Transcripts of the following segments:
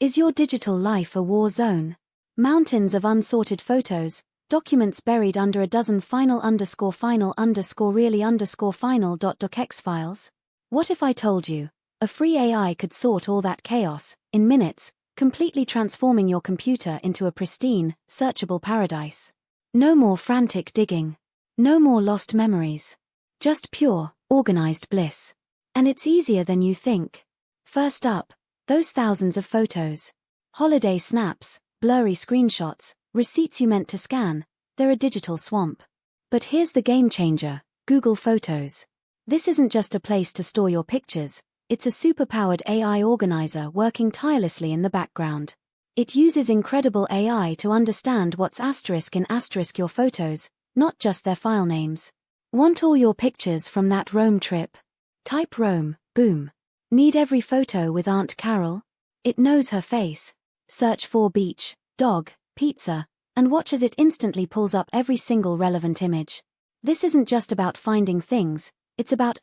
Is your digital life a war zone? Mountains of unsorted photos, documents buried under a dozen final_really_final.docx files? What if I told you a free AI could sort all that chaos in minutes, completely transforming your computer into a pristine, searchable paradise? No more frantic digging. No more lost memories. Just pure, organized bliss. And it's easier than you think. First up, those thousands of photos. Holiday snaps, blurry screenshots, receipts you meant to scan, they're a digital swamp. But here's the game changer, Google Photos. This isn't just a place to store your pictures, it's a superpowered AI organizer working tirelessly in the background. It uses incredible AI to understand what's asterisk in asterisk your photos, not just their file names. Want all your pictures from that Rome trip? Type Rome, boom. Need every photo with Aunt Carol? It knows her face. Search for beach, dog, pizza, and watch as it instantly pulls up every single relevant image. This isn't just about finding things, it's about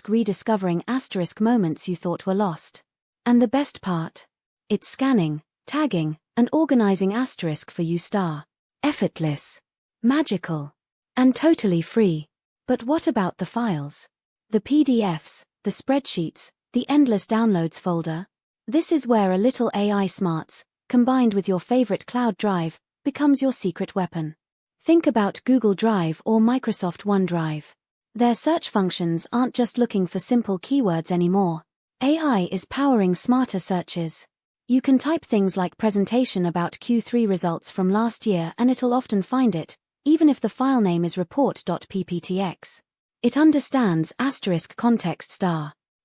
rediscovering moments you thought were lost. And the best part? It's scanning, tagging, and organizing for you. Effortless. Magical. And totally free. But what about the files? The PDFs, the spreadsheets, the endless downloads folder? This is where a little AI smarts, combined with your favorite cloud drive, becomes your secret weapon. Think about Google Drive or Microsoft OneDrive. Their search functions aren't just looking for simple keywords anymore. AI is powering smarter searches. You can type things like presentation about Q3 results from last year and it'll often find it, even if the file name is report.pptx. It understands *context*.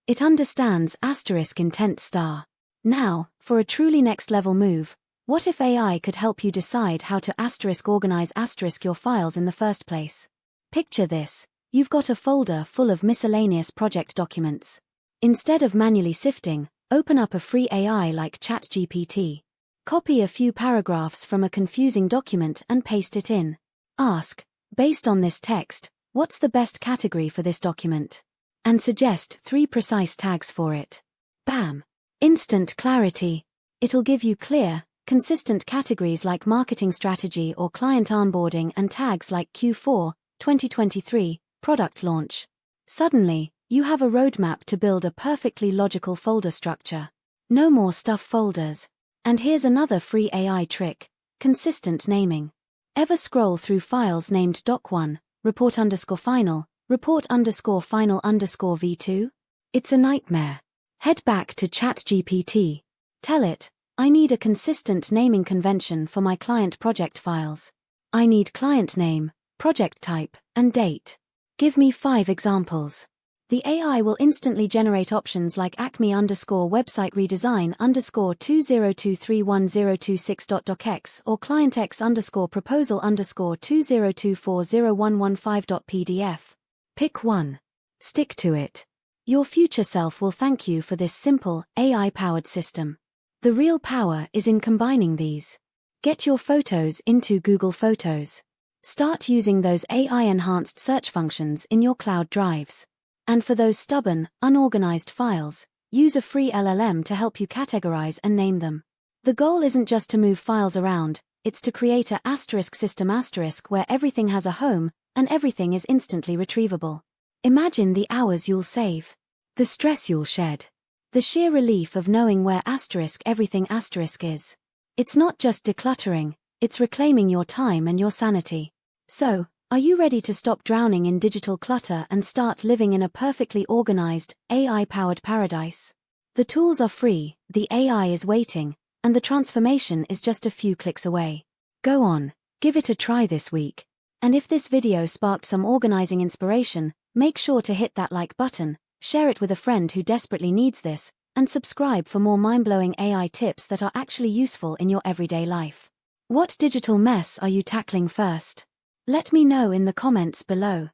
It understands *intent*. Now, for a truly next-level move, what if AI could help you decide how to organize your files in the first place? Picture this. You've got a folder full of miscellaneous project documents. Instead of manually sifting, open up a free AI like ChatGPT. Copy a few paragraphs from a confusing document and paste it in. Ask, based on this text, what's the best category for this document? And suggest 3 precise tags for it. Bam! Instant clarity. It'll give you clear, consistent categories like marketing strategy or client onboarding and tags like Q4, 2023, product launch. Suddenly, you have a roadmap to build a perfectly logical folder structure. No more stuff folders. And here's another free AI trick: consistent naming. Ever scroll through files named doc1, report_final, report_final_v2? It's a nightmare. Head back to ChatGPT. Tell it, I need a consistent naming convention for my client project files. I need client name, project type, and date. Give me 5 examples. The AI will instantly generate options like acme_website redesign _20231026.docx or clientx_proposal_20240115.pdf. Pick one. Stick to it. Your future self will thank you for this simple, AI-powered system. The real power is in combining these. Get your photos into Google Photos. Start using those AI-enhanced search functions in your cloud drives. And for those stubborn, unorganized files, use a free LLM to help you categorize and name them. The goal isn't just to move files around, it's to create a system where everything has a home, and everything is instantly retrievable. Imagine the hours you'll save. The stress you'll shed. The sheer relief of knowing where everything is. It's not just decluttering, it's reclaiming your time and your sanity. So, are you ready to stop drowning in digital clutter and start living in a perfectly organized, AI-powered paradise? The tools are free, the AI is waiting, and the transformation is just a few clicks away. Go on, give it a try this week. And if this video sparked some organizing inspiration, make sure to hit that like button, share it with a friend who desperately needs this, and subscribe for more mind-blowing AI tips that are actually useful in your everyday life. What digital mess are you tackling first? Let me know in the comments below.